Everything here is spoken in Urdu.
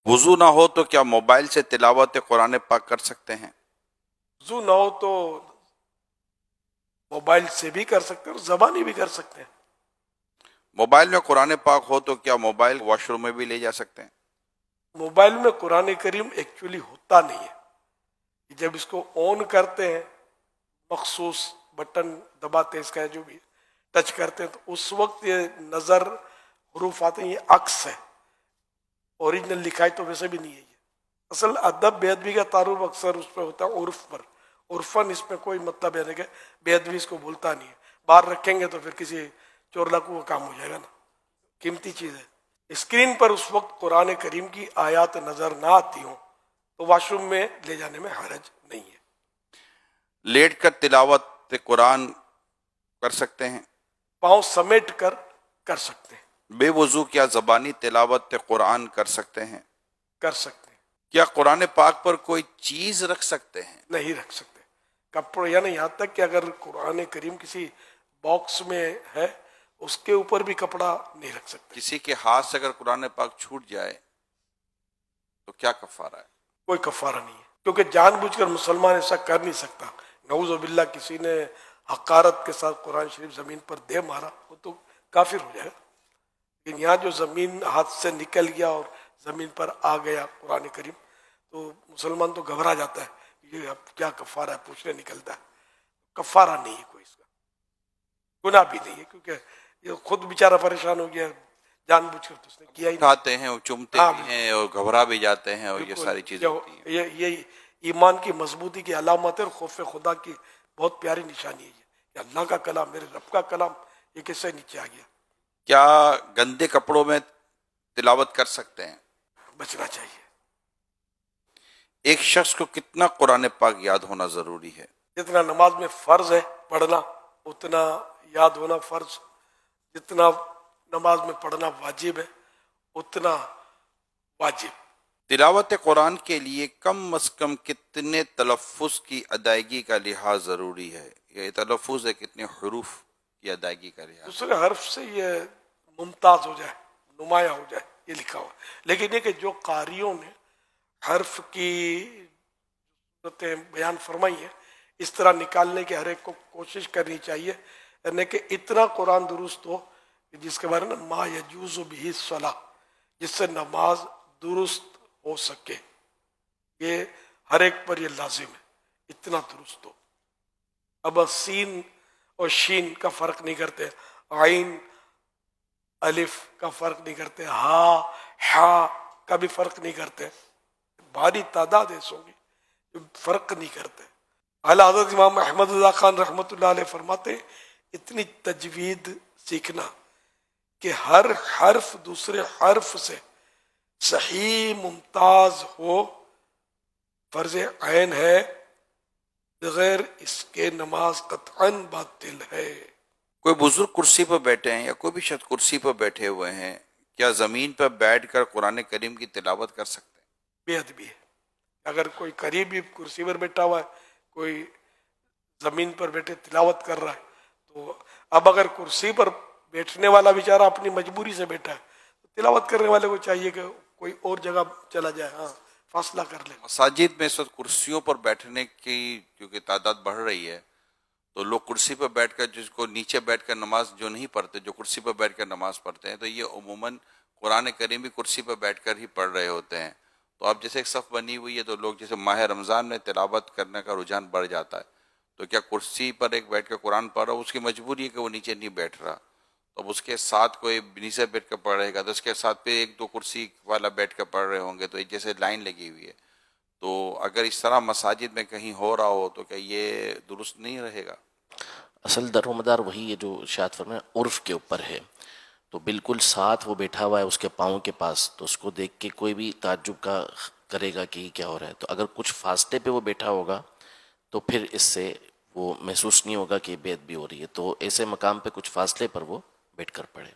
وضو نہ ہو تو کیا موبائل سے تلاوت قرآن پاک کر سکتے ہیں؟ وضو نہ ہو تو موبائل سے بھی کر سکتے ہیں اور زبانی بھی کر سکتے ہیں. موبائل میں قرآن پاک ہو تو کیا موبائل واش روم میں بھی لے جا سکتے ہیں؟ موبائل میں قرآن کریم ایکچولی ہوتا نہیں ہے. جب اس کو آن کرتے ہیں، مخصوص بٹن دباتے ہیں، اس کا جو بھی ٹچ کرتے ہیں، تو اس وقت یہ نظر حروف آتے ہیں، یہ عکس ہے. اوریجنل لکھائی تو ویسے بھی نہیں ہے. یہ اصل ادب بے ادبی کا تعارف اکثر اس پہ ہوتا ہے عرف پر. عرفاً اس میں کوئی مطلب ہے کہ بے ادبی اس کو بولتا نہیں ہے. باہر رکھیں گے تو پھر کسی چور لاکو کا کام ہو جائے گا نا، قیمتی چیز ہے. اسکرین پر اس وقت قرآن کریم کی آیات نظر نہ آتی ہوں تو واش روم میں لے جانے میں حرج نہیں ہے. لیٹ کر تلاوت قرآن کر سکتے ہیں؟ پاؤں سمیٹ کر سکتے ہیں. بے وضو کیا زبانی تلاوت قرآن کر سکتے ہیں؟ کر سکتے ہیں. کیا قرآن پاک پر کوئی چیز رکھ سکتے ہیں؟ نہیں رکھ سکتے. کپڑے یعنی یہاں تک کہ اگر قرآن کریم کسی باکس میں ہے اس کے اوپر بھی کپڑا نہیں رکھ سکتے. کسی کے ہاتھ سے اگر قرآن پاک چھوٹ جائے تو کیا کفارہ ہے؟ کوئی کفارہ نہیں ہے، کیونکہ جان بوجھ کر مسلمان ایسا کر نہیں سکتا. نعوذ باللہ کسی نے حقارت کے ساتھ قرآن شریف زمین پر دے مارا وہ تو کافر ہو جائے گا. لیکن یہاں جو زمین ہاتھ سے نکل گیا اور زمین پر آ گیا قرآن کریم تو مسلمان تو گھبرا جاتا ہے، یہ اب کیا کفارہ ہے پوچھنے نکلتا ہے. کفارہ نہیں ہے کوئی، اس کا گناہ بھی نہیں ہے، کیونکہ یہ خود بیچارہ پریشان ہو گیا، جان بوجھ کر تو اس نے کیا ہی نہیں. کھاتے ہیں اور چومتے ہاں بھی ہیں اور گھبرا بھی جاتے ہیں اور یہ بالکل. ساری چیزیں ہوتی ہیں. یہ ایمان کی مضبوطی کی علامت ہے اور خوف خدا کی بہت پیاری نشانی ہے. یہ اللہ کا کلام، میرے رب کا کلام، یہ کس سے نیچے آ گیا. کیا گندے کپڑوں میں تلاوت کر سکتے ہیں؟ بچنا چاہیے. ایک شخص کو کتنا قرآن پاک یاد ہونا ضروری ہے؟ جتنا نماز میں فرض ہے پڑھنا اتنا یاد ہونا فرض، جتنا نماز میں پڑھنا واجب ہے اتنا واجب. تلاوت قرآن کے لیے کم از کم کتنے تلفظ کی ادائیگی کا لحاظ ضروری ہے؟ یہ تلفظ ہے کتنے حروف کی ادائیگی کا لحاظ؟ دوسرے حرف سے یہ ممتاز ہو جائے، نمایاں ہو جائے، یہ لکھا ہوا. لیکن یہ کہ جو قاریوں نے حرف کی صورتیں بیان فرمائی ہیں اس طرح نکالنے کی ہر ایک کو کوشش کرنی چاہیے، یعنی کہ اتنا قرآن درست ہو جس کے بارے میں ما یجوز بہ الصلاۃ، جس سے نماز درست ہو سکے. یہ ہر ایک پر یہ لازم ہے، اتنا درست ہو. اب سین اور شین کا فرق نہیں کرتے، عین الف کا فرق نہیں کرتے، ہا کا بھی فرق نہیں کرتے. بھاری تعداد ایسے ہوگی جو فرق نہیں کرتے. اعلیٰ حضرت امام احمد اللہ خان رحمۃ اللہ علیہ فرماتے اتنی تجوید سیکھنا کہ ہر حرف دوسرے حرف سے صحیح ممتاز ہو فرض عین ہے، بغیر اس کے نماز قطعاً باطل ہے. کوئی بزرگ کرسی پر بیٹھے ہیں یا کوئی بھی شخص کرسی پر بیٹھے ہوئے ہیں، کیا زمین پر بیٹھ کر قرآن کریم کی تلاوت کر سکتے ہیں؟ بے ادبی ہے. اگر کوئی قریبی کرسی پر بیٹھا ہوا ہے، کوئی زمین پر بیٹھے تلاوت کر رہا ہے، تو اب اگر کرسی پر بیٹھنے والا بیچارہ اپنی مجبوری سے بیٹھا ہے تو تلاوت کرنے والے کو چاہیے کہ کوئی اور جگہ چلا جائے، ہاں فاصلہ کر لے. مساجد میں اس وقت کرسیوں پر بیٹھنے کی کیونکہ تعداد بڑھ رہی ہے تو لوگ کرسی پر بیٹھ کر، جس کو نیچے بیٹھ کر نماز جو نہیں پڑھتے، جو کرسی پر بیٹھ کر نماز پڑھتے ہیں، تو یہ عموماً قرآن کریم بھی کرسی پر بیٹھ کر ہی پڑھ رہے ہوتے ہیں. تو اب جیسے ایک صف بنی ہوئی ہے تو لوگ جیسے ماہ رمضان میں تلاوت کرنے کا رجحان بڑھ جاتا ہے، تو کیا کرسی پر ایک بیٹھ کر قرآن پڑھ رہا، اس کی مجبوری ہے کہ وہ نیچے نہیں بیٹھ رہا، تو اب اس کے ساتھ کوئی نیچے بیٹھ کر پڑھ رہے گا تو اس کے ساتھ پہ ایک دو کرسی والا بیٹھ کر پڑھ رہے ہوں گے، تو ایک جیسے لائن لگی ہوئی ہے. تو اگر اس طرح مساجد میں کہیں ہو رہا ہو تو کیا یہ درست نہیں رہے گا؟ اصل در و مدار وہی ہے جو ارشاد فرمایا عرف کے اوپر ہے. تو بالکل ساتھ وہ بیٹھا ہوا ہے اس کے پاؤں کے پاس، تو اس کو دیکھ کے کوئی بھی تعجب کا کرے گا کہ یہ کیا ہو رہا ہے. تو اگر کچھ فاصلے پہ وہ بیٹھا ہوگا تو پھر اس سے وہ محسوس نہیں ہوگا کہ بے ادبی ہو رہی ہے. تو ایسے مقام پہ کچھ فاصلے پر وہ بیٹھ کر پڑھے.